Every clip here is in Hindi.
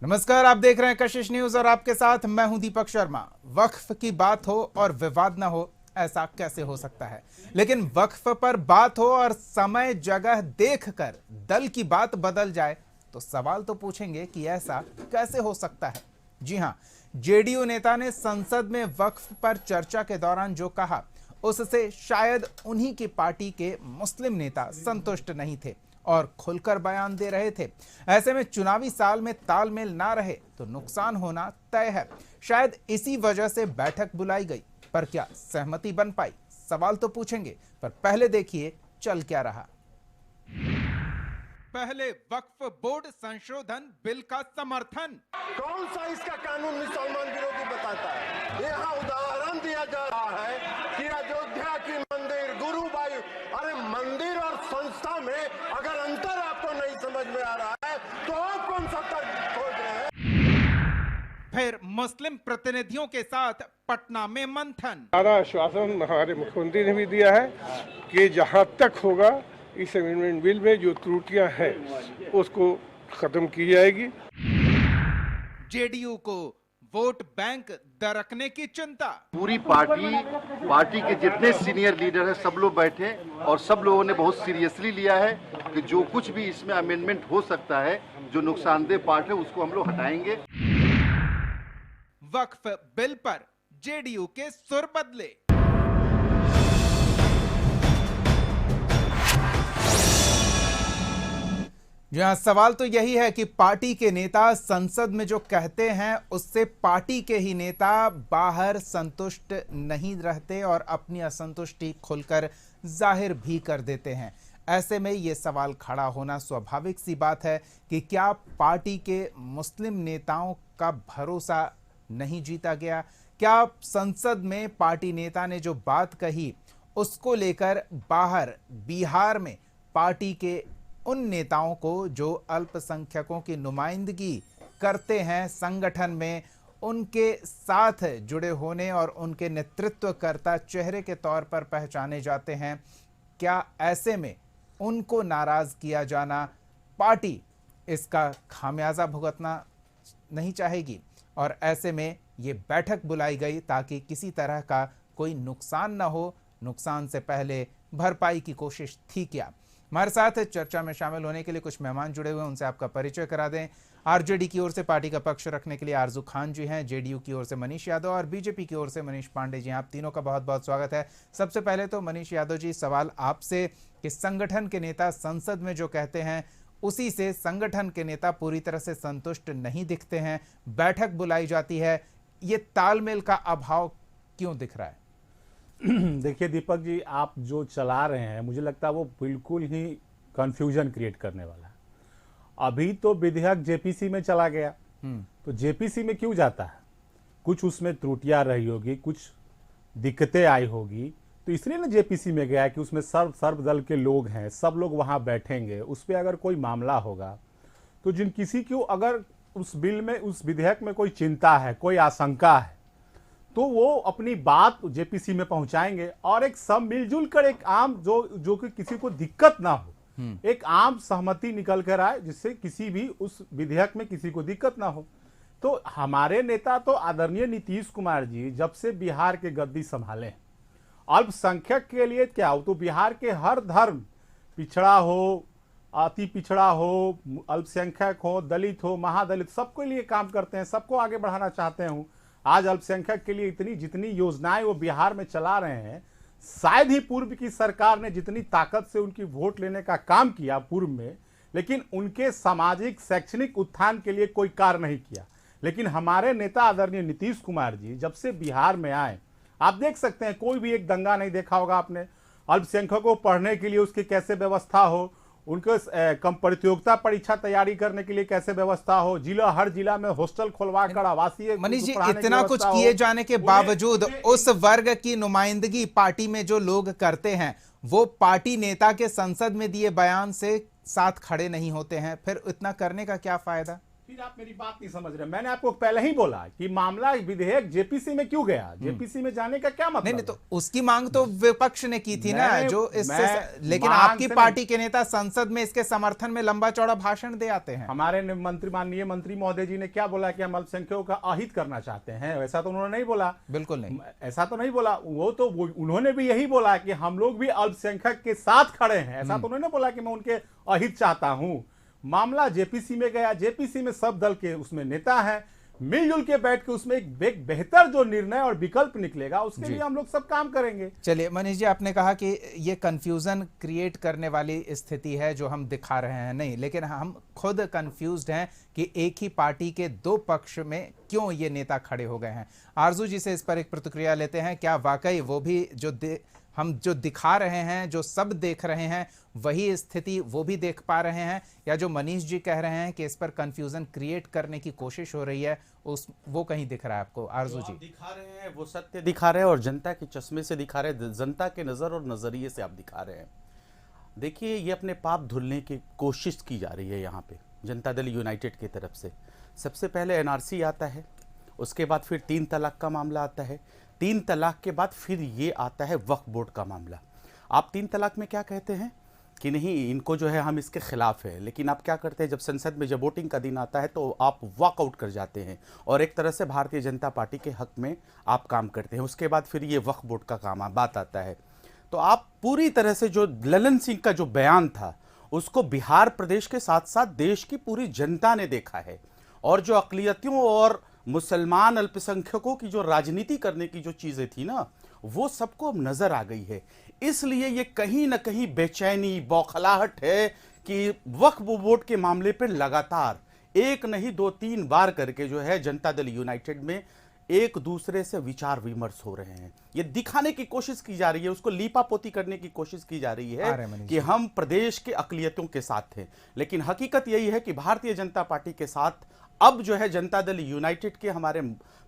नमस्कार, आप देख रहे हैं कशिश न्यूज और आपके साथ मैं हूं दीपक शर्मा। वक्फ की बात हो और विवाद ना हो, ऐसा कैसे हो सकता है? लेकिन वक्फ पर बात हो और समय जगह देखकर दल की बात बदल जाए तो सवाल तो पूछेंगे कि ऐसा कैसे हो सकता है। जी हां, जेडीयू नेता ने संसद में वक्फ पर चर्चा के दौरान जो कहा उससे शायद उन्हीं की पार्टी के मुस्लिम नेता संतुष्ट नहीं थे और खुलकर बयान दे रहे थे। ऐसे में चुनावी साल में तालमेल ना रहे तो नुकसान होना तय है। शायद इसी वजह से बैठक बुलाई गई, पर क्या सहमति बन पाई? सवाल तो पूछेंगे, पर पहले देखिए चल क्या रहा। पहले वक्फ बोर्ड संशोधन बिल का समर्थन। कौन सा इसका कानून मुसलमान विरोधी बताता है? यहाँ उदाहरण दिया जा रहा है कि अयोध्या की मंदिर गुरुबाई, अरे मंदिर और संस्था में अगर अंतर आपको नहीं समझ में आ रहा है तो आप कौन सा तर्क खोज रहे हैं? फिर मुस्लिम प्रतिनिधियों के साथ पटना में मंथन। सारा आश्वासन हमारे मुख्यमंत्री ने भी दिया है कि जहां तक होगा इस अमेंडमेंट बिल में जो त्रुटियां हैं उसको खत्म की जाएगी। जेडीयू को वोट बैंक दरकने की चिंता। पूरी पार्टी के जितने सीनियर लीडर हैं सब लोग बैठे और सब लोगों ने बहुत सीरियसली लिया है कि जो कुछ भी इसमें अमेंडमेंट हो सकता है, जो नुकसानदेह पार्ट है उसको हम लोग हटाएंगे। वक्फ बिल पर जेडीयू के सुर बदले। जहां सवाल तो यही है कि पार्टी के नेता संसद में जो कहते हैं उससे पार्टी के ही नेता बाहर संतुष्ट नहीं रहते और अपनी असंतुष्टि खुलकर जाहिर भी कर देते हैं। ऐसे में ये सवाल खड़ा होना स्वाभाविक सी बात है कि क्या पार्टी के मुस्लिम नेताओं का भरोसा नहीं जीता गया? क्या संसद में पार्टी नेता ने जो बात कही उसको लेकर बाहर बिहार में पार्टी के उन नेताओं को जो अल्पसंख्यकों की नुमाइंदगी करते हैं संगठन में, उनके साथ जुड़े होने और उनके नेतृत्वकर्ता चेहरे के तौर पर पहचाने जाते हैं, क्या ऐसे में उनको नाराज किया जाना पार्टी इसका खामियाजा भुगतना नहीं चाहेगी? और ऐसे में ये बैठक बुलाई गई ताकि किसी तरह का कोई नुकसान ना हो। नुकसान से पहले भरपाई की कोशिश थी क्या? हमारे साथ चर्चा में शामिल होने के लिए कुछ मेहमान जुड़े हुए हैं, उनसे आपका परिचय करा दें। आरजेडी की ओर से पार्टी का पक्ष रखने के लिए आरजू खान जी हैं, जेडीयू की ओर से मनीष यादव और बीजेपी की ओर से मनीष पांडे जी। आप तीनों का बहुत बहुत स्वागत है। सबसे पहले तो मनीष यादव जी, सवाल आपसे कि संगठन के नेता संसद में जो कहते हैं उसी से संगठन के नेता पूरी तरह से संतुष्ट नहीं दिखते हैं, बैठक बुलाई जाती है, ये तालमेल का अभाव क्यों दिख रहा है? देखिए दीपक जी, आप जो चला रहे हैं मुझे लगता है वो बिल्कुल ही कंफ्यूजन क्रिएट करने वाला है। अभी तो विधेयक जेपीसी में चला गया, तो जेपीसी में क्यों जाता है? कुछ उसमें त्रुटियां रही होगी, कुछ दिक्कतें आई होगी, तो इसलिए ना जेपीसी में गया कि उसमें सर्वदल के लोग हैं, सब लोग वहां बैठेंगे। उस पर अगर कोई मामला होगा तो जिन किसी को अगर उस बिल में, उस विधेयक में कोई चिंता है, कोई आशंका है, तो वो अपनी बात जेपीसी में पहुंचाएंगे और एक सब मिलजुल कर एक आम जो कि किसी को दिक्कत ना हो, एक आम सहमति निकल कर आए जिससे किसी भी उस विधेयक में किसी को दिक्कत ना हो। तो हमारे नेता तो आदरणीय नीतीश कुमार जी जब से बिहार के गद्दी संभाले, अल्पसंख्यक के लिए क्या हो, तो बिहार के हर धर्म, पिछड़ा हो, अति पिछड़ा हो, अल्पसंख्यक हो, दलित हो, महादलित, सबके लिए काम करते हैं, सबको आगे बढ़ाना चाहते हैं। आज अल्पसंख्यक के लिए इतनी जितनी योजनाएं वो बिहार में चला रहे हैं, शायद ही पूर्व की सरकार ने जितनी ताकत से उनकी वोट लेने का काम किया पूर्व में, लेकिन उनके सामाजिक शैक्षणिक उत्थान के लिए कोई कार्य नहीं किया। लेकिन हमारे नेता आदरणीय नीतीश कुमार जी जब से बिहार में आए, आप देख सकते हैं कोई भी एक दंगा नहीं देखा होगा आपने। अल्पसंख्यकों को पढ़ने के लिए उसकी कैसे व्यवस्था हो, उनको कम प्रतियोगिता परीक्षा तैयारी करने के लिए कैसे व्यवस्था हो, हर जिला में हॉस्टल खुलवा कर आवासीय। मनीष जी, इतना कुछ किए जाने के बावजूद उस वर्ग की नुमाइंदगी पार्टी में जो लोग करते हैं वो पार्टी नेता के संसद में दिए बयान से साथ खड़े नहीं होते हैं, फिर इतना करने का क्या फायदा? फिर आप मेरी बात नहीं समझ रहे। मैंने आपको पहले ही बोला कि मामला विधेयक जेपीसी में क्यों गया, जेपीसी में जाने का क्या मतलब नहीं तो उसकी मांग तो विपक्ष ने की थी ना, जो इससे लेकिन मांग आपकी से पार्टी के नेता संसद में इसके समर्थन में लंबा चौड़ा भाषण दे आते हैं। हमारे माननीय मंत्री महोदय जी ने क्या बोला कि हम अल्पसंख्यकों का अहित करना चाहते हैं, वैसा तो उन्होंने नहीं बोला। बिल्कुल नहीं, ऐसा तो नहीं बोला। उन्होंने भी यही बोला कि हम लोग भी अल्पसंख्यक के साथ खड़े हैं। ऐसा तो उन्होंने बोला कि मैं उनके अहित चाहता हूं। मामला जेपीसी में गया, जेपीसी में सब दल के उसमें नेता हैं, मिलजुल के बैठ के उसमें एक बेहतर जो निर्णय और विकल्प निकलेगा उसके लिए हम लोग सब काम करेंगे। चलिए मनीष जी, आपने कहा कि ये कंफ्यूजन क्रिएट करने वाली स्थिति है जो हम दिखा रहे हैं, नहीं, लेकिन हम खुद कंफ्यूज्ड हैं कि एक ही पार्टी के दो पक्ष में क्यों ये नेता खड़े हो गए हैं। आरजू जी से इस पर एक प्रतिक्रिया लेते हैं। क्या वाकई वो भी हम जो दिखा रहे हैं, जो सब देख रहे हैं, वही स्थिति वो भी देख पा रहे हैं, या जो मनीष जी कह रहे हैं कि इस पर कंफ्यूजन क्रिएट करने की कोशिश हो रही है वो कहीं दिख रहा है आपको? आरजू जी, दिखा रहे हैं वो सत्य दिखा रहे हैं और जनता के चश्मे से दिखा रहे हैं, जनता के नज़र और नज़रिए से आप दिखा रहे हैं। देखिए, ये अपने पाप धुलने की कोशिश की जा रही है यहाँ पे जनता दल यूनाइटेड की तरफ से। सबसे पहले एनआरसी आता है, उसके बाद फिर 3 तलाक का मामला आता है, 3 तलाक के बाद फिर ये आता है वक्फ बोर्ड का मामला। आप 3 तलाक में क्या कहते हैं कि नहीं, इनको जो है हम इसके खिलाफ है, लेकिन आप क्या करते हैं जब संसद में जब वोटिंग का दिन आता है तो आप वॉकआउट कर जाते हैं और एक तरह से भारतीय जनता पार्टी के हक में आप काम करते हैं। उसके बाद फिर ये वक्फ बोर्ड का बात आता है। तो आप पूरी तरह से जो ललन सिंह का जो बयान था उसको बिहार प्रदेश के साथ साथ देश की पूरी जनता ने देखा है, और जो अक़लियतियों और मुसलमान अल्पसंख्यकों की जो राजनीति करने की जो चीज़ें थी ना, वो सबको अब नज़र आ गई है। इसलिए ये कहीं ना कहीं बेचैनी, बौखलाहट है कि वक्फ बोर्ड के मामले पर लगातार एक नहीं 2-3 बार करके जो है जनता दल यूनाइटेड में एक दूसरे से विचार विमर्श हो रहे हैं। ये दिखाने की कोशिश की जा रही है, उसको लीपापोती करने की कोशिश की जा रही है कि हम प्रदेश के अक़लियतों के साथ थे, लेकिन हकीकत यही है कि भारतीय जनता पार्टी के साथ अब जो है जनता दल यूनाइटेड के हमारे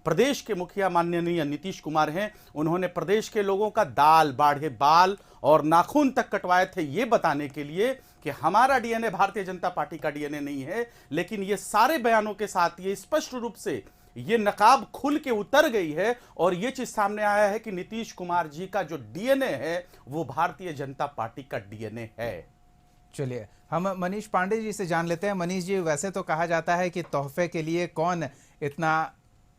प्रदेश के मुखिया माननीय नीतीश कुमार हैं। उन्होंने प्रदेश के लोगों का दाल बाढ़े बाल और नाखून तक कटवाए थे, ये बताने के लिए कि हमारा डीएनए भारतीय जनता पार्टी का डीएनए नहीं है। लेकिन ये सारे बयानों के साथ ये स्पष्ट रूप से ये नकाब खुल के उतर गई है और ये चीज सामने आया है कि नीतीश कुमार जी का जो डीएनए है वो भारतीय जनता पार्टी का डीएनए है। चलिए हम मनीष पांडे जी से जान लेते हैं। मनीष जी, वैसे तो कहा जाता है कि तोहफे के लिए कौन इतना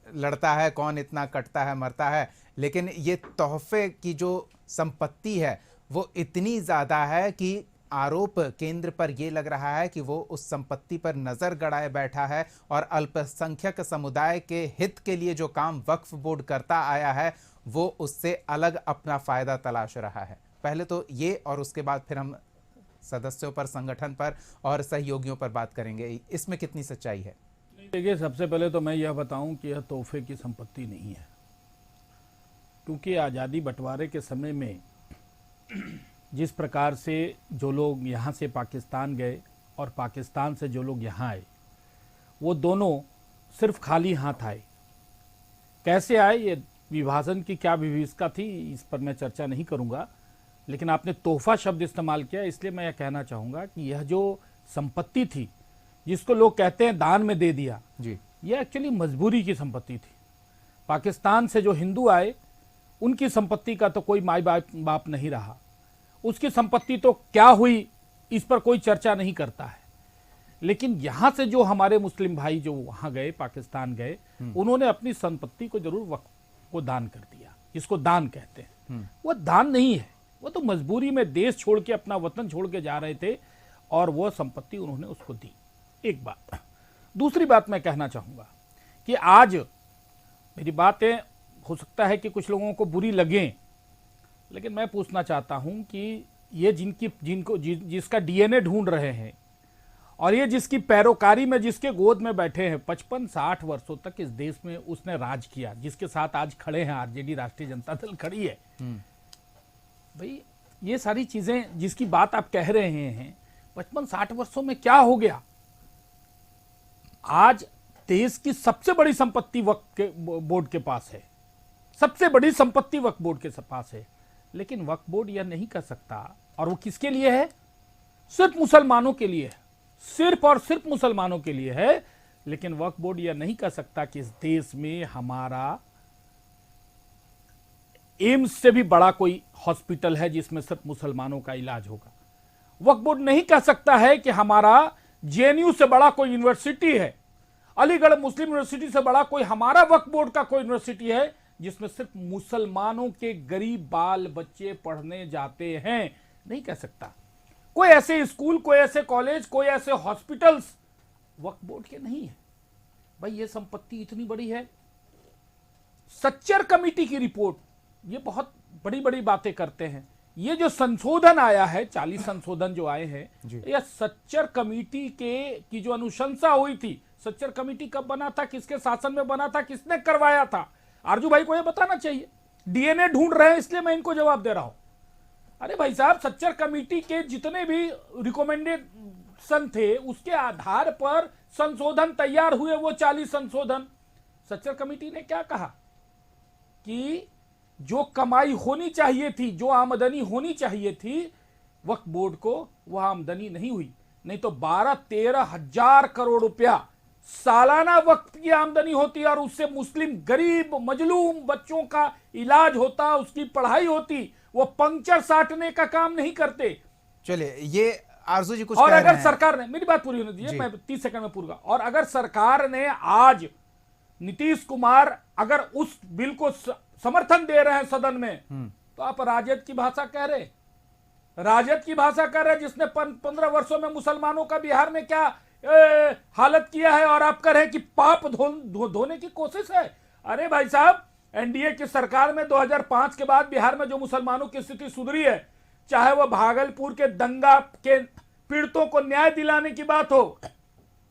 लड़ता है, कौन इतना कटता है मरता है, लेकिन ये तोहफे की जो संपत्ति है वो इतनी ज़्यादा है कि आरोप केंद्र पर ये लग रहा है कि वो उस संपत्ति पर नज़र गड़ाए बैठा है और अल्पसंख्यक समुदाय के हित के लिए जो काम वक्फ बोर्ड करता आया है वो उससे अलग अपना फ़ायदा तलाश रहा है। पहले तो ये, और उसके बाद फिर हम सदस्यों पर, संगठन पर और सहयोगियों पर बात करेंगे। इसमें कितनी सच्चाई है? देखिए, सबसे पहले तो मैं यह बताऊं कि यह तोहफे की संपत्ति नहीं है, क्योंकि आज़ादी बंटवारे के समय में जिस प्रकार से जो लोग यहाँ से पाकिस्तान गए और पाकिस्तान से जो लोग यहाँ आए, वो दोनों सिर्फ खाली हाथ आए। कैसे आए, ये विभाजन की क्या विभीषिका थी, इस पर मैं चर्चा नहीं करूँगा, लेकिन आपने तोहफा शब्द इस्तेमाल किया, इसलिए मैं यह कहना चाहूँगा कि यह जो संपत्ति थी जिसको लोग कहते हैं दान में दे दिया जी, यह एक्चुअली मजबूरी की संपत्ति थी। पाकिस्तान से जो हिंदू आए उनकी संपत्ति का तो कोई माई बाप नहीं रहा, उसकी संपत्ति तो क्या हुई इस पर कोई चर्चा नहीं करता है। लेकिन यहाँ से जो हमारे मुस्लिम भाई जो वहाँ गए, पाकिस्तान गए, उन्होंने अपनी संपत्ति को जरूर वक्फ को दान कर दिया, जिसको दान कहते हैं। वो दान नहीं है, वो तो मजबूरी में देश छोड़ के, अपना वतन छोड़ के जा रहे थे और वो संपत्ति उन्होंने उसको दी। एक बात। दूसरी बात मैं कहना चाहूँगा कि आज मेरी बातें हो सकता है कि कुछ लोगों को बुरी लगें, लेकिन मैं पूछना चाहता हूं कि ये जिसका डीएनए ढूंढ रहे हैं और ये जिसकी पैरोकारी में, जिसके गोद में बैठे हैं, 55-60 वर्षों तक इस देश में उसने राज किया, जिसके साथ आज खड़े हैं, आरजेडी राष्ट्रीय जनता दल खड़ी है। भाई ये सारी चीजें जिसकी बात आप कह रहे हैं, 55-60 वर्षों में क्या हो गया? आज देश की सबसे बड़ी संपत्ति वक्फ बोर्ड के पास है, सबसे बड़ी संपत्ति वक्फ बोर्ड के पास है, लेकिन वक्फ बोर्ड यह नहीं कर सकता। और वो किसके लिए है? सिर्फ मुसलमानों के लिए है, सिर्फ और सिर्फ मुसलमानों के लिए है। लेकिन वक्फ बोर्ड यह नहीं कह सकता कि इस देश में हमारा एम्स से भी बड़ा कोई हॉस्पिटल है जिसमें सिर्फ मुसलमानों का इलाज होगा। वक्फ बोर्ड नहीं कह सकता है कि हमारा जेएनयू से बड़ा कोई यूनिवर्सिटी है, अलीगढ़ मुस्लिम यूनिवर्सिटी से बड़ा कोई हमारा वक्फ बोर्ड का कोई यूनिवर्सिटी है जिसमें सिर्फ मुसलमानों के गरीब बाल बच्चे पढ़ने जाते हैं। नहीं कह सकता। कोई ऐसे स्कूल, कोई ऐसे कॉलेज, कोई ऐसे हॉस्पिटल्स वक्फ बोर्ड के नहीं है। भाई ये संपत्ति इतनी बड़ी है। सच्चर कमेटी की रिपोर्ट, ये बहुत बड़ी बड़ी बातें करते हैं। ये जो संशोधन आया है, 40 संशोधन जो आए हैं, यह सच्चर कमेटी की जो अनुशंसा हुई थी। सच्चर कमेटी कब बना था, किसके शासन में बना था, किसने करवाया था? आरजू भाई को यह बताना चाहिए। डीएनए ढूंढ रहे हैं इसलिए मैं इनको जवाब दे रहा हूं। अरे भाई साहब, सच्चर कमेटी के जितने भी रिकमेंडेशन थे उसके आधार पर संशोधन तैयार हुए, वो 40 संशोधन। सच्चर कमेटी ने क्या कहा कि जो कमाई होनी चाहिए थी, जो आमदनी होनी चाहिए थी वक्फ बोर्ड को, वह आमदनी नहीं हुई। नहीं तो 12-13 हजार करोड़ रुपया सालाना वक्फ की आमदनी होती और उससे मुस्लिम गरीब मजलूम बच्चों का इलाज होता, उसकी पढ़ाई होती। वो पंक्चर साटने का काम नहीं करते। चलिए, ये आरजू जी कुछ और कह रहे अगर हैं। सरकार ने, मेरी बात पूरी होने दीजिए, मैं 30 सेकंड में पूरा। और अगर सरकार ने आज, नीतीश कुमार अगर उस बिल को समर्थन दे रहे हैं सदन में, तो आप राजद की भाषा कह रहे, राजद की भाषा कह रहे, जिसने 15 वर्षों में मुसलमानों का बिहार में क्या हालत किया है, और आप कह रहे हैं कि पाप धोने की कोशिश है। अरे भाई साहब, एनडीए की सरकार में 2005 के बाद बिहार में जो मुसलमानों की स्थिति सुधरी है, चाहे वह भागलपुर के दंगा के पीड़ितों को न्याय दिलाने की बात हो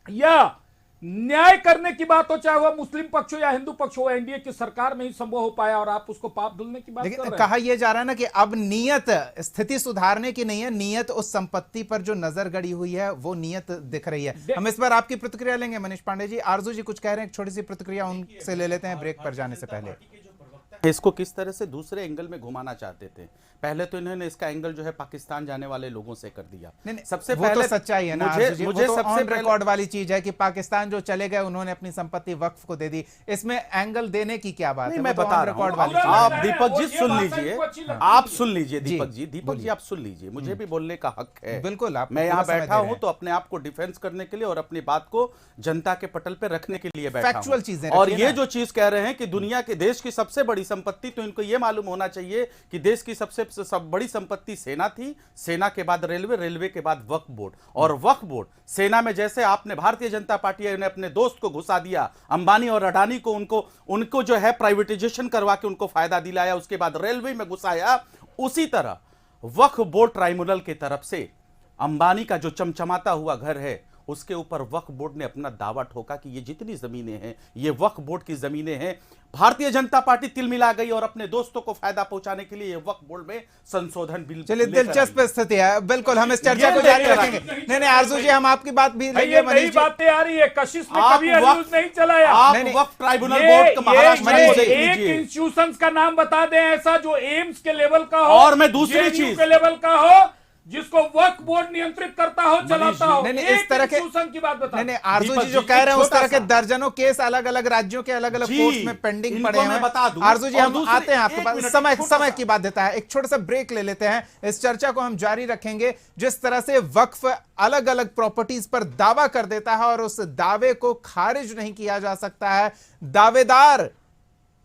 या न्याय करने की बात हो, चाहे वह मुस्लिम पक्ष हो या हिंदू पक्ष हो, एनडीए की सरकार में ही संभव हो पाया, और आप उसको पाप धुलने की बात कर रहे हैं। कहा यह जा रहा है ना कि अब नियत स्थिति सुधारने की नहीं है, नियत उस संपत्ति पर जो नजर गड़ी हुई है वो नियत दिख रही है। हम इस पर आपकी प्रतिक्रिया लेंगे मनीष पांडे जी। आरजू जी कुछ कह रहे हैं, एक छोटी सी प्रतिक्रिया उनसे ले लेते हैं ब्रेक पर जाने से पहले। इसको किस तरह से दूसरे एंगल में घुमाना चाहते थे। पहले तो इन्होंने इसका एंगल जो है पाकिस्तान जाने वाले लोगों से कर दिया। नहीं, सबसे वो पहले तो सच्चाई है ना, मुझे तो सबसे रिकॉर्ड वाली चीज है कि पाकिस्तान जो चले गए उन्होंने अपनी संपत्ति वक्फ को दे दी। इसमें एंगल देने की क्या बात है? मैं बता रहा हूं। आप दीपक जी सुन लीजिए, आप सुन लीजिए दीपक जी आप सुन लीजिए। मुझे भी बोलने का हक है, बिल्कुल। मैं यहाँ बैठा हूं तो अपने आप को डिफेंस करने के लिए और अपनी बात को जनता के पटल पे रखने के लिए बैठा फैक्चुअल चीजें। और ये जो चीज कह रहे हैं कि दुनिया के देश की सबसे बड़ी संपत्ति, तो इनको ये मालूम होना चाहिए कि देश की सबसे बड़ी संपत्ति सेना थी, सेना के बाद रेलवे, रेलवे के बाद वक्फ बोर्ड। और वक्फ बोर्ड सेना में जैसे आपने भारतीय जनता पार्टी ने अपने दोस्त को घुसा दिया, अंबानी और अडानी को, उनको जो है प्राइवेटाइजेशन करवा के उनको फायदा दिलाया, उसके बाद रेलवे में घुसाया, उसी तरह वक्फ बोर्ड ट्राइब्यूनल की तरफ से अंबानी का जो चमचमाता हुआ घर है उसके ऊपर वक्फ बोर्ड ने अपना दावा ठोका कि ये जितनी जमीनें हैं ये वक्फ बोर्ड की जमीनें हैं। भारतीय जनता पार्टी तिल मिला गई और अपने दोस्तों को फायदा पहुंचाने के लिए ये वक्फ बोर्ड में संशोधन बिल। चलिए, दिलचस्प स्थिति है। बिल्कुल, हम इस चर्चा को जारी रखेंगे। नहीं, आरजू जी, हम आपकी बात भी लेंगे। नई बातें आ रही है, कशिश में कभी न्यूज नहीं चलाया। आप वक्फ ट्राइब्यूनल बोर्ड का महाराष्ट्र में एक इंस्टीट्यूशन का नाम बता दें ऐसा जो एम्स के लेवल का हो, और मैं दूसरी चीज के लेवल का हो, जिसको वक्फ बोर्ड नियंत्रित करता हो, चलाता हो। नहीं, इस तरह के की बात बता। नहीं, आरजू जी जो कह रहे हैं उस तरह के दर्जनों केस अलग अलग राज्यों के अलग अलग कोर्ट्स में पेंडिंग पड़े हैं। आरजू जी, हम आते हैं आपके पास, समय की बात देता है। एक छोटा सा ब्रेक ले लेते हैं, इस चर्चा को हम जारी रखेंगे। जिस तरह से वक्फ अलग अलग प्रॉपर्टीज पर दावा कर देता है और उस दावे को खारिज नहीं किया जा सकता है, दावेदार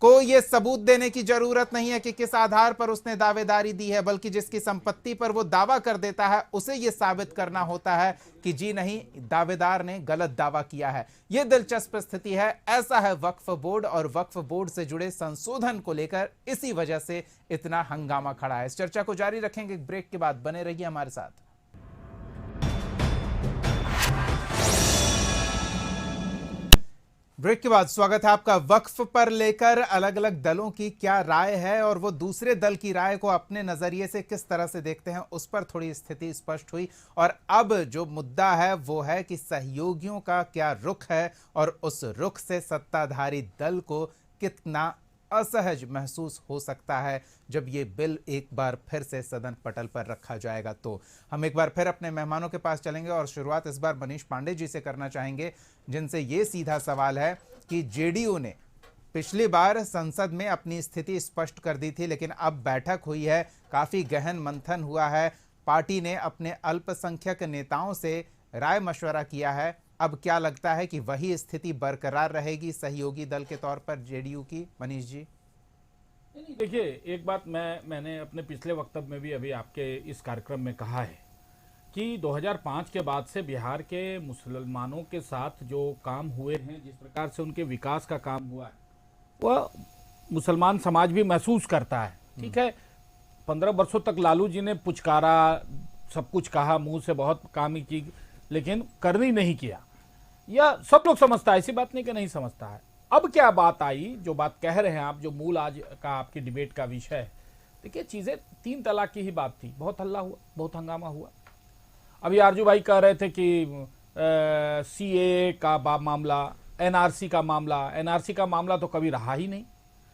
को यह सबूत देने की जरूरत नहीं है कि किस आधार पर उसने दावेदारी दी है, बल्कि जिसकी संपत्ति पर वो दावा कर देता है उसे यह साबित करना होता है कि जी नहीं, दावेदार ने गलत दावा किया है। यह दिलचस्प स्थिति है। ऐसा है वक्फ बोर्ड और वक्फ बोर्ड से जुड़े संशोधन को लेकर इसी वजह से इतना हंगामा खड़ा है। इस चर्चा को जारी रखेंगे ब्रेक के बाद, बने रहिए हमारे साथ। ब्रेक के बाद स्वागत है आपका। वक्फ पर लेकर अलग अलग दलों की क्या राय है और वो दूसरे दल की राय को अपने नजरिए से किस तरह से देखते हैं, उस पर थोड़ी स्थिति स्पष्ट हुई। और अब जो मुद्दा है वो है कि सहयोगियों का क्या रुख है और उस रुख से सत्ताधारी दल को कितना असहज महसूस हो सकता है जब ये बिल एक बार फिर से सदन पटल पर रखा जाएगा। तो हम एक बार फिर अपने मेहमानों के पास चलेंगे और शुरुआत इस बार मनीष पांडे जी से करना चाहेंगे, जिनसे ये सीधा सवाल है कि जेडीयू ने पिछली बार संसद में अपनी स्थिति स्पष्ट कर दी थी, लेकिन अब बैठक हुई है, काफी गहन मंथन हुआ है, पार्टी ने अपने अल्पसंख्यक नेताओं से राय मशवरा किया है। अब क्या लगता है कि वही स्थिति बरकरार रहेगी सहयोगी दल के तौर पर जेडीयू की? मनीष जी। नहीं, देखिए एक बात मैंने अपने पिछले वक्तव्य में भी अभी आपके इस कार्यक्रम में कहा है कि 2005 के बाद से बिहार के मुसलमानों के साथ जो काम हुए हैं, जिस प्रकार से उनके विकास का काम हुआ है, वह मुसलमान समाज भी महसूस करता है। ठीक है, 15 वर्षों तक लालू जी ने पुचकारा, सब कुछ कहा, मुंह से बहुत काम ही की, लेकिन करनी नहीं किया। यह सब लोग समझता है, ऐसी बात नहीं कि नहीं समझता है। अब क्या बात आई, जो बात कह रहे हैं आप, जो मूल आज का आपकी डिबेट का विषय है, देखिए चीजें 3 तलाक की ही बात थी, बहुत हल्ला हुआ, बहुत हंगामा हुआ। अभी आरजू भाई कह रहे थे कि सीए का मामला, एनआरसी का मामला, एनआरसी का मामला तो कभी रहा ही नहीं,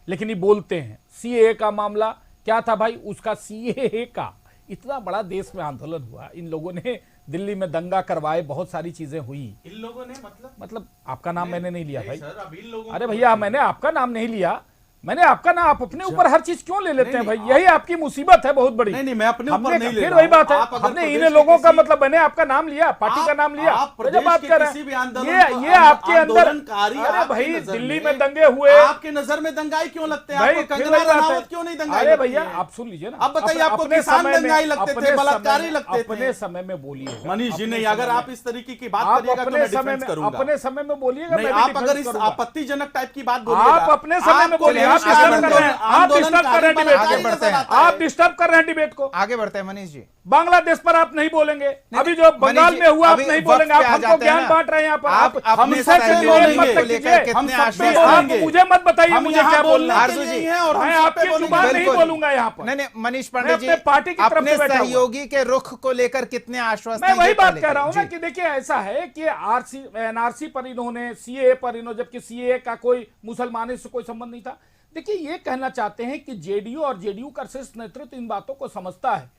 लेकिन ये बोलते हैं। सीए का मामला क्या था भाई, उसका सीए का इतना बड़ा देश में आंदोलन हुआ, इन लोगों ने दिल्ली में दंगा करवाए, बहुत सारी चीजें हुई। इन लोगों ने मतलब आपका नाम मैंने नहीं लिया भाई। सर, अब इन लोगों अरे भैया, मैंने आपका नाम नहीं लिया, मैंने आपका नाम, आप अपने ऊपर हर चीज क्यों ले लेते हैं भाई? यही आपकी मुसीबत है बहुत बड़ी। नहीं, मैं अपने ऊपर नहीं ले फिर रहा वही बात है, आप अगर हमने इन प्रदेश लोगों के का किसी- मतलब, मैंने आपका नाम लिया, पार्टी का नाम लिया, आप तो जब बात प्रदेश कर के रहे किसी भी हैं आंदोलन ये आपके अंदर, आंदोलनकारी अरे आपकी भाई नजर दिल्ली में- में दंगे हुए, आपके नजर में दंगाई क्यों लगते हैं? भाई आपको फिर कंगना वही बात है। रनावत क्यों नहीं दंगाई अरे लगती भैया है? आप सुन लीजिए ना, अब बताइए, आपको अपने किसान समय में- दंगाई लगते थे, अपने बलात्कारी समय में- लगते थे। अपने समय में बोलिए मनीष जी, नहीं, अगर आप इस तरीके की बात आप करिएगा तो अपने मैं समय डिफेंस में, करूंगा। अपने समय में बोलिएगा, नहीं, मैं भी आप डिफेंस अगर इस करूंगा। आपत्तिजनक टाइप की बात बोलिएगा, आप अपने समय में आपको बोलिए, आप देश का डिस्टर्ब कर रहे हैं, आप आंदोलनकारी डिस्टर्ब कर रहे हैं डिबेट आगे को, बढ़ते हैं। आप डिस्टर्ब कर रहे हैं डिबेट को। आगे बढ़ते हैं मनीष जी। बांग्लादेश पर आप नहीं बोलेंगे, अभी जो बंगाल मनीष जी, में हुआ आप अभी नहीं वक्त बोलेंगे, पे आप आ हमको जाते हैं ज्ञान ना। बांट रहे हैं यहाँ पर। आप अपने हमसे सहयोगियों डिबेट को मत लेकर कीजिए, कितने हम सब आश्वस्त पे हैं? आप बोलेंगे। मुझे मत बताइए हम मुझे यहाँ क्या बोलने बोलना के है। आरजू लिए जी, हैं और हम मैं सब पे आपकी बोलेंगे। जुबान नहीं बिल्कुल। बोलूंगा यहाँ पर। नहीं, मनीष मैं पांडे जी, अपने पार्टी की तरफ अपने से बैठा हुआ। सहयोगी के रुख को लेकर कितने आश्वस्त मैं हैं, वही ये बात पहले कह रहा हूं ना जी। कि देखिए ऐसा है कि एनआरसी पर इन्होंने, सीए पर इन्होंने, जबकि सीए का कोई मुसलमानों से कोई संबंध नहीं था। देखिए ये कहना चाहते हैं कि जेडीयू और जेडीयू का शीर्ष नेतृत्व इन बातों को समझता है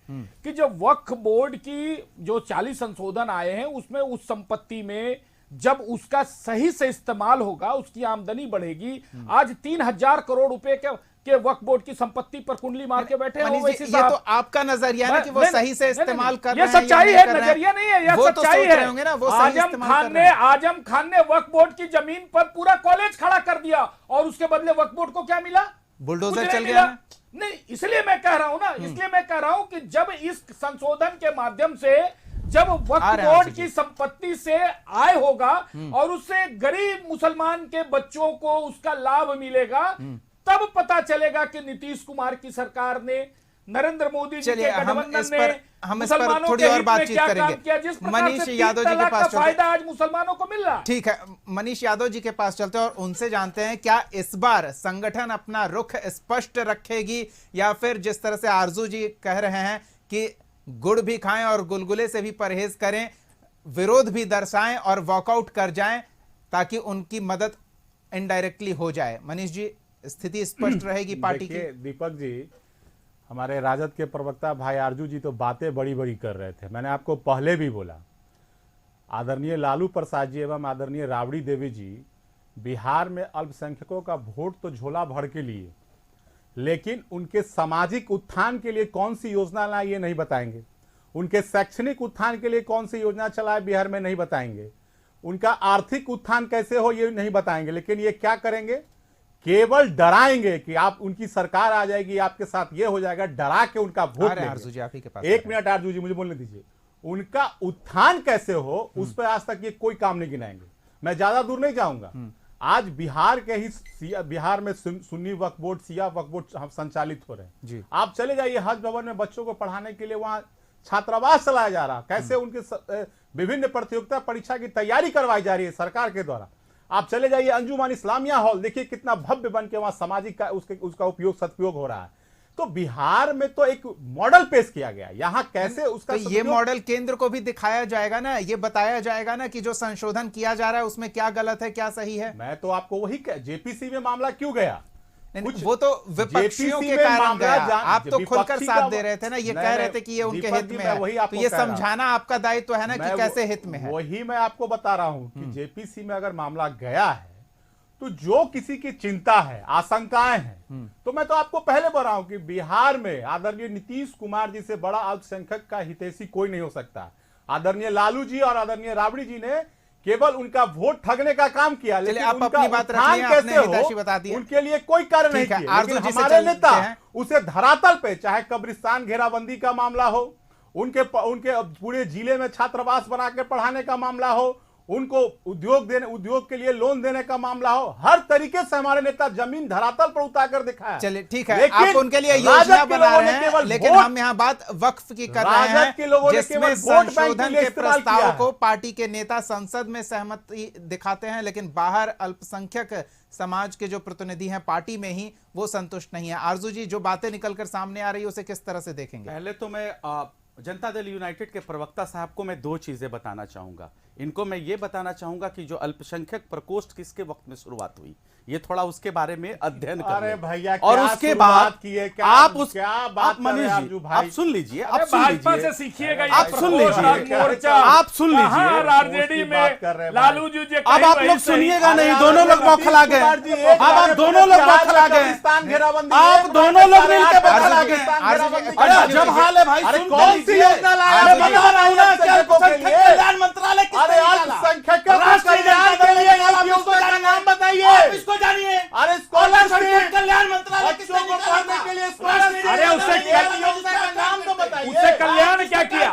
कि जब वक्फ बोर्ड की जो 40 संशोधन आए हैं, उसमें उस संपत्ति में जब उसका सही से इस्तेमाल होगा, उसकी आमदनी बढ़ेगी। आज 3000 करोड़ रुपए के वक्फ बोर्ड की संपत्ति पर कुंडली मार के बैठे हैं। मनीष जी, ये तो आपका नजरिया है ना कि वो सही से इस्तेमाल कर रहे हैं, ये सच्चाई या है, नहीं कर रहे हैं। नजरिया नहीं है, यह वो तो सच्चाई सोच रहे है। होंगे ना, वो सही इस्तेमाल कर रहे हैं। आजम खान ने वक्फ बोर्ड की जमीन पर पूरा कॉलेज खड़ा कर दिया और उसके बदले वक्फ बोर्ड को क्या मिला? बुलडोजर कुछ नहीं चल मिला। गया ना? नहीं, इसलिए मैं कह रहा हूं ना, इसलिए मैं कह रहा हूं कि जब इस संशोधन के माध्यम से जब वक्फ आ रहे हैं बोर्ड आरजू जी। की संपत्ति से आय होगा और उससे गरीब मुसलमान के बच्चों को उसका लाभ मिलेगा, तब पता चलेगा कि नीतीश कुमार की सरकार ने, नरेंद्र मोदी जी के चलिए, हम गठबंधन इस ने पर मुसलमानों थोड़ी के और हित में बातचीत क्या काम करेंगे। किया, जिस प्रकार मनीष से यादव जी 3 के तलाक पास का चलते हैं। फायदा आज मुसलमानों को मिल रहा है। ठीक है, मनीष यादव जी के पास चलते हैं और उनसे जानते हैं क्या इस बार संगठन अपना रुख स्पष्ट रखेगी, या फिर जिस तरह से आरजू जी कह रहे हैं कि गुड़ भी खाएं और गुलगुले से भी परहेज करें, विरोध भी दर्शाएं और वॉकआउट कर जाएं ताकि उनकी मदद इनडायरेक्टली हो जाए। मनीष जी, स्थिति स्पष्ट रहेगी पार्टी की? देखिए दीपक जी, हमारे राजद के प्रवक्ता भाई आरजू जी तो बातें बड़ी बड़ी कर रहे थे। मैंने आपको पहले भी बोला, आदरणीय लालू प्रसाद जी एवं आदरणीय राबड़ी देवी जी बिहार में अल्पसंख्यकों का वोट तो झोला भर के लिए, लेकिन उनके सामाजिक उत्थान के लिए कौन सी योजना लाए ये नहीं बताएंगे। उनके शैक्षणिक उत्थान के लिए कौन सी योजना चलाए बिहार में नहीं बताएंगे। उनका आर्थिक उत्थान कैसे हो ये नहीं बताएंगे। लेकिन ये क्या करेंगे, केवल डराएंगे कि आप, उनकी सरकार आ जाएगी, आपके साथ ये हो जाएगा, डरा के उनका वोट लेंगे। आरजू जी, आप ही के पास। एक मिनट आरजू जी, मुझे बोलने दीजिए। उनका उत्थान कैसे हो उस पर आज तक ये कोई काम नहीं गिनाएंगे। मैं ज्यादा दूर नहीं जाऊंगा। आज बिहार के ही बिहार में सुन्नी वक्फ बोर्ड, शिया वक्फ बोर्ड संचालित हो रहे हैं जी। आप चले जाइए हज भवन में, बच्चों को पढ़ाने के लिए वहां छात्रावास चलाया जा रहा, कैसे उनके विभिन्न प्रतियोगिता परीक्षा की तैयारी करवाई जा रही है सरकार के द्वारा। आप चले जाइए अंजुमन इस्लामिया हॉल, देखिए कितना भव्य बन के वहां सामाजिक का उसका उपयोग सदुपयोग हो रहा है। तो बिहार में तो एक मॉडल पेश किया गया, यहां कैसे उसका तो ये मॉडल केंद्र को भी दिखाया जाएगा ना, ये बताया जाएगा ना कि जो संशोधन किया जा रहा है उसमें क्या गलत है क्या सही है। मैं तो आपको वही जेपीसी में मामला क्यों गया, कुछ वो तो विपक्षियों JPC के में कारण मामला गया, आप तो खुलकर विपक्षी साथ का- दे रहे थे ना, ये नहीं, कह रहे नहीं, थे कि ये उनके दीपक हित जी, में मैं है, वही तो आपको ये कह रहा हूं। समझाना आपका दायित्व है ना कि मैं कैसे हित में है। वही मैं आपको बता रहा हूं कि जेपीसी में अगर मामला गया है तो जो किसी की चिंता है, आशंकाएं हैं, तो मैं तो आपको पहले बोल रहा हूं कि बिहार में आदरणीय नीतीश कुमार जी से बड़ा अल्पसंख्यक का हितैषी कोई नहीं हो सकता। आदरणीय लालू जी और आदरणीय राबड़ी जी ने केवल उनका वोट ठगने का काम किया, लेकिन आप उनका अपनी बात रख उत्थान लिया, आपने कैसे हितैषी हो बता दिया। उनके लिए कोई कार्य नहीं ठीक है, किया। आरजू लेकिन जी से हमारे चलते नेता हैं। उसे धरातल पे, चाहे कब्रिस्तान घेराबंदी का मामला हो, उनके पूरे जिले में छात्रावास बना के पढ़ाने का मामला हो, उनको उद्योग के लिए लोन देने का मामला हो, हर तरीके से हमारे नेता जमीन धरातल पर उतार दिखाया। चलिए ठीक है, लेकिन आप उनके लिए राजद योजना के बना लोगों रहे ने हैं, केवल लेकिन वोट- हम यहाँ बात वक्फ की कर रहे राजद के लोगों हैं, ने जिसमें केवल वोट बैंक के संशोधन लिए के इस्तेमाल प्रस्ताव किया को है। पार्टी के नेता संसद में सहमति दिखाते हैं, लेकिन बाहर अल्पसंख्यक समाज के जो प्रतिनिधि हैं पार्टी में ही, वो संतुष्ट नहीं है। आरजू जी, जो बातें निकलकर सामने आ रही है उसे किस तरह से देखेंगे? पहले तो मैं जनता दल यूनाइटेड के प्रवक्ता साहब को मैं दो चीजें बताना चाहूंगा। इनको मैं ये बताना चाहूंगा कि जो अल्पसंख्यक प्रकोष्ठ किसके वक्त में शुरुआत हुई, ये थोड़ा उसके बारे में अध्ययन कर अरे लें। भैया, और क्या उसके शुरुआत बाद की है, क्या- आप उस क्या आप बात कर रहे मनीष हैं जी, अर्जू भाई? आप सुन लीजिए, अरे आप सुन भाजपा लीजिए, से सीखिएगा, आप सुन लीजिए, आप सुन लीजिए। राजनीति की में बात कर रहे हैं लालू जी जो अब कहीं आप वहीं लोग से- सुनिएगा अरे नहीं, यार, दोनों लोग नीतीश बौखला गए। कुमार जी, अब आप दोनों लोग बौखला गए। कब्रिस्तान घेराबंदी, आप एक दोनों बार लोग में मिलकर सारे बौखला आर्थिक गए। घेराबंदी अरे का अरे नाम जब लीजिए। हाल है भाई, अरे सुन कौन सी लीजिए। योजना लाया अरे है बता रहा हूं ना, अल्पसंख्यकों क्या के अल्पसंख्यक लिए? कल्याण मंत्रालय किसने अरे निकाला? अल्पसंख्यकों को राष्ट्रीय कल्याण जनता के दल लिए निकाला, एक योजना का नाम बताइए। आप इसको जानिए। अरे अल्पसंख्यक स्कॉलरशिप कल्याण मंत्रालय किसने बच्चों को निकाला पढ़ने था? के लिए राष्ट्रीय स्कॉलरशिप अरे जनता उससे दल एक योजना का नाम तो बताइए। उससे कल्याण क्या किया?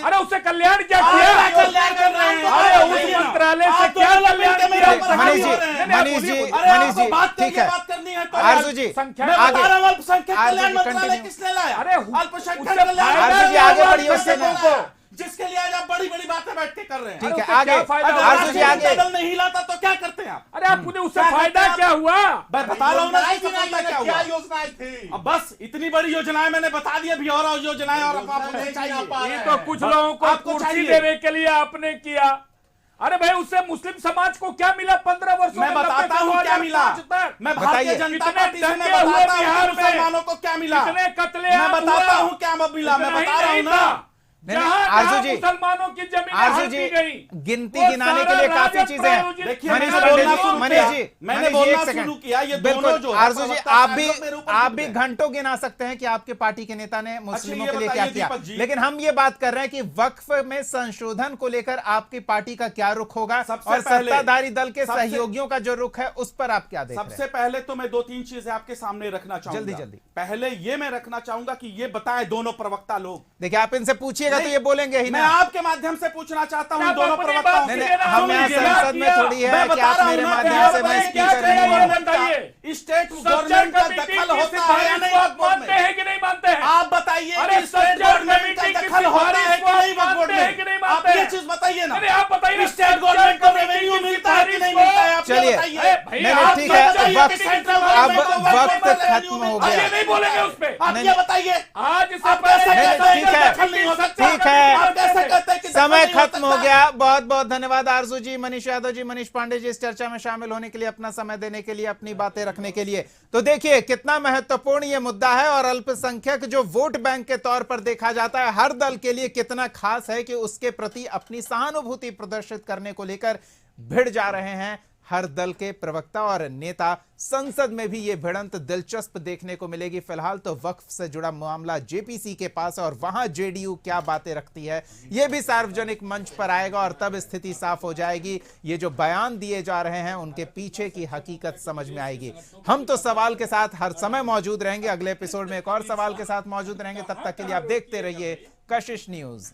अरे उससे कल्याण क्या किया? कल्याण कर रहे हैं। अरे उस मंत्रालय से क्या कल्याण किया? मनीष जी, मनीष जी, मनीष जी, ठीक है। बात करनी है तो आरजू जी, संख्या- मैं आगे। बता रहा हूं, अल्पसंख्यक आरजू कल्याण जी, मंत्रालय continue। किसने लाया? अरे अल्पसंख्यक उससे कल्याण फायदा आरजू जी, क्या आगे हुआ बढ़िए उससे अल्पसंख्यकों ना। को? जिसके लिए आज आप बड़ी बड़ी बातें बैठ के कर रहे हैं। ठीक अरे है, उससे आगे। क्या फायदा अगर हुआ? आरजू जी, राष्ट्रीय आगे। जनता दल नहीं हिलाता तो क्या करते हैं आप? अरे आप खुद उससे क्या फायदा करते क्या हैं हुआ? मैं बता रहा हूं ना, योजनाएं कि गिनाइए सफलता ना, क्या क्या हुआ। योजनाएं थी? अब बस इतनी बड़ी योजनाएं मैंने बता दी, अभी और योजनाएं और आप नहीं मुझे चाहिए। गिना पा रहे ये हैं। तो कुछ लोगों को आपको कुर्सी चाहिए। देने के लिए आपने किया। अरे भाई, उससे मुस्लिम समाज को क्या मिला 15 वर्षों मैं में? बताता हूं क्या मिला। 2005 तक? मैं भारतीय बताइए। जनता कितने पार्टी से मैं दंगे हुए बताता हूं बिहार कि में? मुसलमानों को क्या मिला। कितने कत्लेआम मैं बताता हुआ? हूं क्या मिला, मैं इतना ही बता रहा हूं नहीं ना। था। नहीं, जहां आरजू जहां जी, मुसलमानों की जमीन आरजू हड़प जी, दी गई, गिनती वो गिनाने के सारा लिए काफी राजद चीजें हैं। प्रायोजित देखिए, मनीष मैंने जी, बोलना मनीष शुरू मनीष किया। जी, मैंने मनीष जी, बोलना एक सेकंड। शुरू किया। ये बिल्कुल, दोनों जो है, आरजू जी, प्रवक्ता आप साहब भी लोग मेरे ऊपर आप टूट भी गए। घंटों गिना सकते हैं कि आपके पार्टी के नेता ने मुस्लिमों ये के लिए क्या बताइए किया, दीपक जी। लेकिन हम ये बात कर रहे हैं कि वक्फ में संशोधन को लेकर आपकी पार्टी का क्या रुख होगा, सबसे और पहले- सत्ताधारी दल के सबसे- सहयोगियों का जो रुख है उस पर आप क्या देख रहे हैं? सबसे पहले तो मैं दो तीन चीजें आपके सामने रखना चाहूंगा। जल्दी, जल्दी। पहले ये मैं रखना चाहूंगा कि ये बताएं दोनों प्रवक्ता लोग। देखिए, आप इनसे पूछिएगा तो नहीं, ये बोलेंगे ही मैं ना। आपके माध्यम से पूछना चाहता हूं आप दोनों अपनी प्रवक्ताओं बात से। नहीं, कीजिए नहीं, ना, हम यहाँ सुनिए, संसद में क्या थोड़ी है मैं कि बता आप रहा हूं मेरे ना, माध्यम क्या से मैं बताइए, क्या स्पीकर चाहिए नहीं ये हूं। बताइए। स्टेट सच्चर गवर्नमेंट का कमेटी दखल की होता है या सिफारिश नहीं को आप वक्फ बोर्ड मानते में? हैं कि नहीं मानते हैं? आप बताइए अरे कि स्टेट सच्चर गवर्नमेंट का कमेटी की दखल होता है सिफारिश कि को नहीं आप वक्फ बोर्ड मानते हैं कि में? नहीं आप मानते ये हैं? चीज बताइए ना। नहीं, आप बताइए ना, स्टेट गवर्नमेंट को सच्चर रेवेन्यू कमेटी की मिलता है कि नहीं सिफारिश मिलता है? आप चलिए। ये बताइए। भाई, नहीं, आप ठीक है, बताइए वक्त- कि सेंट्रल अब गवर्नमेंट को वक्त वक्फ में खत्म हो अब गया। ये नहीं बोलेंगे उस पे। आप नहीं, ये बताइए। आज से आप कैसे पहले कहते हैं ठीक कि है। दखल नहीं हो सकता? ठीक है। आप कैसे कहते हैं कि दखल समय नहीं हो खत्म हो सकता? गया। बहुत बहुत धन्यवाद आरजू जी, मनीष यादव जी, मनीष पांडे जी, इस चर्चा में शामिल होने के लिए, अपना समय देने के लिए, अपनी बातें रखने के लिए। तो देखिए कितना महत्वपूर्ण ये मुद्दा है, और अल्पसंख्यक जो वोट बैंक के तौर पर देखा जाता है, हर दल के लिए कितना खास है कि उसके प्रति अपनी सहानुभूति प्रदर्शित करने को लेकर भिड़ जा रहे हैं हर दल के प्रवक्ता और नेता। संसद में भी ये भिड़ंत दिलचस्प देखने को मिलेगी। फिलहाल तो वक्फ से जुड़ा मामला जेपीसी के पास है, और वहां जेडीयू क्या बातें रखती है ये भी सार्वजनिक मंच पर आएगा, और तब स्थिति साफ हो जाएगी। ये जो बयान दिए जा रहे हैं उनके पीछे की हकीकत समझ में आएगी। हम तो सवाल के साथ हर समय मौजूद रहेंगे। अगले एपिसोड में एक और सवाल के साथ मौजूद रहेंगे। तब तक के लिए आप देखते रहिए कशिश न्यूज।